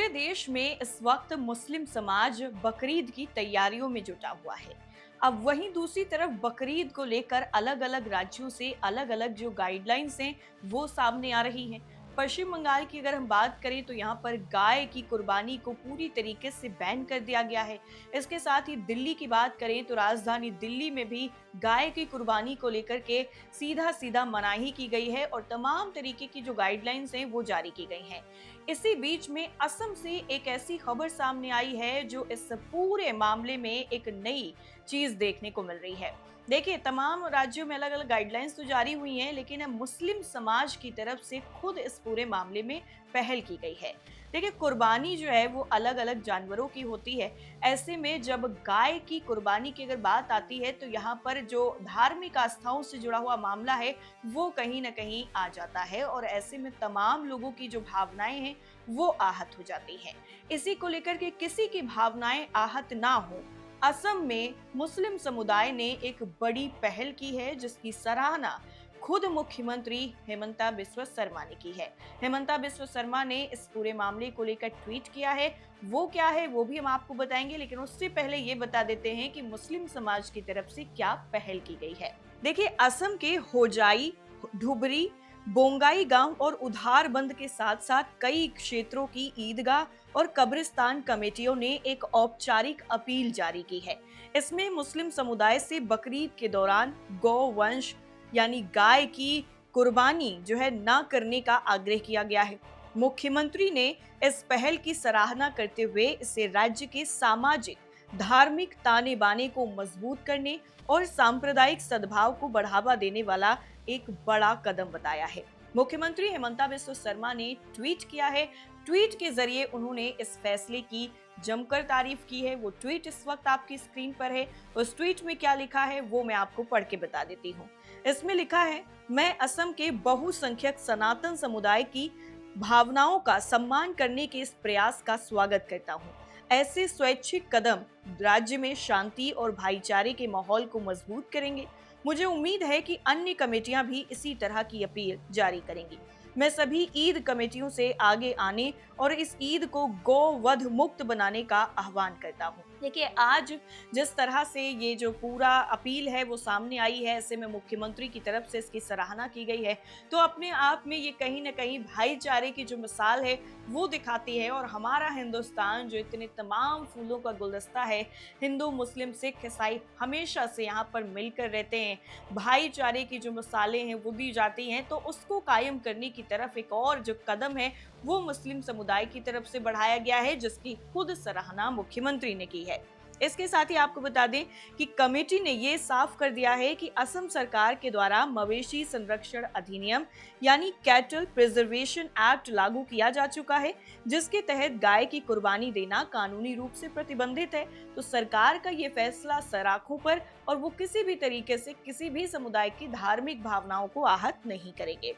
पूरे देश में इस वक्त मुस्लिम समाज बकरीद की तैयारियों में जुटा हुआ है। अब वहीं दूसरी तरफ बकरीद को लेकर अलग अलग राज्यों से अलग अलग जो गाइडलाइंस हैं वो सामने आ रही हैं। पश्चिम बंगाल की अगर हम बात करें तो यहाँ पर गाय की कुर्बानी को पूरी तरीके से बैन कर दिया गया है। इसके साथ ही दिल्ली की बात करें तो राजधानी दिल्ली में भी गाय की कुर्बानी को लेकर के सीधा सीधा मनाही की गई है और तमाम तरीके की जो गाइडलाइंस हैं वो जारी की गई हैं। इसी बीच में असम से एक ऐसी खबर सामने आई है जो इस पूरे मामले में एक नई चीज देखने को मिल रही है। देखिए, तमाम राज्यों में अलग अलग गाइडलाइंस तो जारी हुई हैं, लेकिन अब मुस्लिम समाज की तरफ से खुद इस पूरे मामले में पहल की गई है। देखिए, कुर्बानी जो है वो अलग अलग जानवरों की होती है। ऐसे में जब गाय की कुर्बानी की अगर बात आती है तो यहाँ पर जो धार्मिक आस्थाओं से जुड़ा हुआ मामला है वो कहीं ना कहीं आ जाता है और ऐसे में तमाम लोगों की जो भावनाएं हैं वो आहत हो जाती हैं। इसी को लेकर के किसी की भावनाएं आहत ना हो, असम में मुस्लिम समुदाय ने एक बड़ी पहल की है जिसकी सराहना खुद मुख्यमंत्री हेमंता बिस्वा शर्मा ने की है। हेमंता बिस्वा शर्मा ने इस पूरे मामले को लेकर ट्वीट किया है। वो क्या है वो भी हम आपको बताएंगे, लेकिन उससे पहले ये बता देते हैं कि मुस्लिम समाज की तरफ से क्या पहल की गई है। देखिए, असम के होजाई, धुबरी, बोंगाई गांव और उधारबंद के साथ साथ कई क्षेत्रों की ईदगाह और कब्रिस्तान कमेटियों ने एक औपचारिक अपील जारी की है। इसमें मुस्लिम समुदाय से बकरीद के दौरान गौवंश यानी गाय की कुर्बानी जो है ना करने का आग्रह किया गया है। मुख्यमंत्री ने इस पहल की सराहना करते हुए इसे राज्य के सामाजिक धार्मिक ताने बाने को मजबूत करने और सांप्रदायिक सद्भाव को बढ़ावा देने वाला एक बड़ा कदम बताया है। मुख्यमंत्री हेमंता बिस्वा शर्मा ने ट्वीट किया है। ट्वीट के जरिए उन्होंने इस फैसले की जमकर तारीफ की है। वो ट्वीट इस वक्त आपकी स्क्रीन पर है। उस ट्वीट में क्या लिखा है वो मैं आपको पढ़ के बता देती हूँ। इसमें लिखा है, मैं असम के बहुसंख्यक सनातन समुदाय की भावनाओं का सम्मान करने के इस प्रयास का स्वागत करता हूँ। ऐसे स्वैच्छिक कदम राज्य में शांति और भाईचारे के माहौल को मजबूत करेंगे। मुझे उम्मीद है कि अन्य कमेटियां भी इसी तरह की अपील जारी करेंगी। मैं सभी ईद कमेटियों से आगे आने और इस ईद को गौवध मुक्त बनाने का आह्वान करता हूँ। देखिए, आज जिस तरह से ये जो पूरा अपील है वो सामने आई है, ऐसे में मुख्यमंत्री की तरफ से इसकी सराहना की गई है, तो अपने आप में ये कहीं ना कहीं भाईचारे की जो मिसाल है वो दिखाती है। और हमारा हिंदुस्तान जो इतने तमाम फूलों का गुलदस्ता है, हिंदू मुस्लिम सिख ईसाई हमेशा से यहाँ पर मिलकर रहते हैं, भाईचारे की जो मिसालें हैं वो दी जाती हैं, तो उसको कायम करने की तरफ एक और जो कदम है वो मुस्लिम समुदाय की तरफ से बढ़ाया गया है, जिसकी खुद सराहना मुख्यमंत्री ने की है। इसके साथ ही आपको बता दें कि कमेटी ने ये साफ कर दिया है कि असम सरकार के द्वारा मवेशी संरक्षण अधिनियम यानी कैटल प्रिजर्वेशन एक्ट लागू किया जा चुका है, जिसके तहत गाय की कुर्बानी देना कानूनी रूप से प्रतिबंधित है। तो सरकार का ये फैसला सराखों पर और वो किसी भी तरीके से किसी भी समुदाय की धार्मिक भावनाओं को आहत नहीं करेंगे।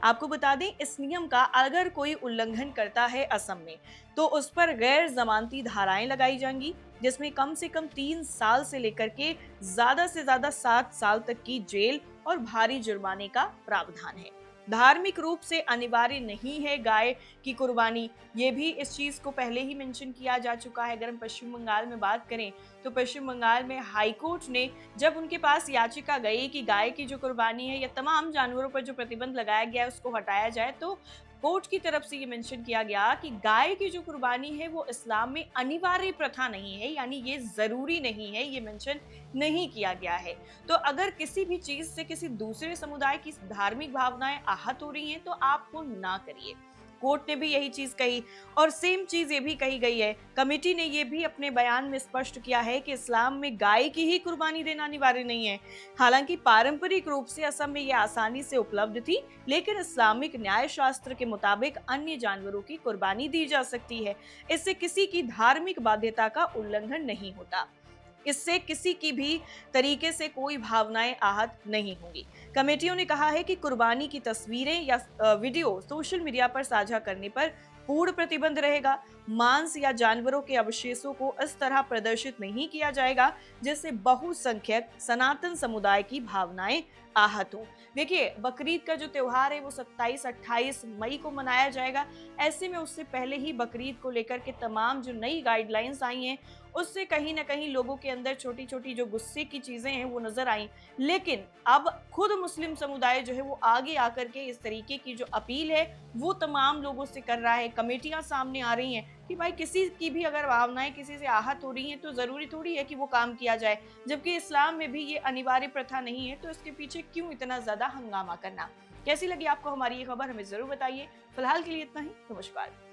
आपको बता दें, इस नियम का अगर कोई उल्लंघन करता है असम में तो उस पर गैर जमानती धाराएं लगाई जाएंगी, जिसमें कम से कम 3 साल से लेकर के ज्यादा से ज्यादा 7 साल तक की जेल और भारी जुर्माने का प्रावधान है। धार्मिक रूप से अनिवार्य नहीं है गाय की कुर्बानी, ये भी इस चीज को पहले ही मेंशन किया जा चुका है। अगर हम पश्चिम बंगाल में बात करें तो पश्चिम बंगाल में हाई कोर्ट ने जब उनके पास याचिका गई कि गाय की जो कुर्बानी है या तमाम जानवरों पर जो प्रतिबंध लगाया गया है उसको हटाया जाए, तो कोर्ट की तरफ से ये मेंशन किया गया कि गाय की जो कुर्बानी है वो इस्लाम में अनिवार्य प्रथा नहीं है, यानी ये जरूरी नहीं है, ये मेंशन नहीं किया गया है। तो अगर किसी भी चीज से किसी दूसरे समुदाय की धार्मिक भावनाएं आहत हो रही हैं तो आप वो ना करिए। कोर्ट ने भी यही चीज कही और सेम चीज ये भी कही गई है। कमेटी ने ये भी अपने बयान में स्पष्ट किया है कि इस्लाम में गाय की ही कुर्बानी देना अनिवार्य नहीं है। हालांकि पारंपरिक रूप से असम में ये आसानी से उपलब्ध थी, लेकिन इस्लामिक न्याय शास्त्र के मुताबिक अन्य जानवरों की कुर्बानी दी जा सकती है। इससे किसी की धार्मिक बाध्यता का उल्लंघन नहीं होता। इससे किसी की भी तरीके से कोई भावनाएं आहत नहीं होंगी। कमेटियों ने कहा है कि कुर्बानी की तस्वीरें या वीडियो सोशल मीडिया पर साझा करने पर पूर्ण प्रतिबंध रहेगा। मांस या जानवरों के अवशेषों को इस तरह प्रदर्शित नहीं किया जाएगा जिससे बहुसंख्यक सनातन समुदाय की भावनाएं आहत हो। देखिए, बकरीद का जो त्योहार है वो 27-28 मई को मनाया जाएगा। ऐसे में उससे पहले ही बकरीद को लेकर के तमाम जो नई गाइडलाइंस आई हैं, उससे कहीं न कहीं लोगों के अंदर छोटी-छोटी जो गुस्से की चीज़ें हैं वो नज़र आई। लेकिन अब खुद मुस्लिम समुदाय जो है वो आगे आकर के इस तरीके की जो अपील है वो तमाम लोगों से कर रहा है। कमेटियाँ सामने आ रही हैं कि भाई किसी की भी अगर भावनाएँ किसी से आहत हो रही हैं तो ज़रूरी थोड़ी है कि वो काम किया जाए। जबकि इस्लाम में भी ये अनिवार्य प्रथा नहीं है, तो इसके पीछे क्यों इतना ज़्यादा हंगामा करना? कैसी लगी आपको हमारी ये खबर? हमें ज़रूर बताइए। फिलहाल के लिए इतना ही। नमस्कार।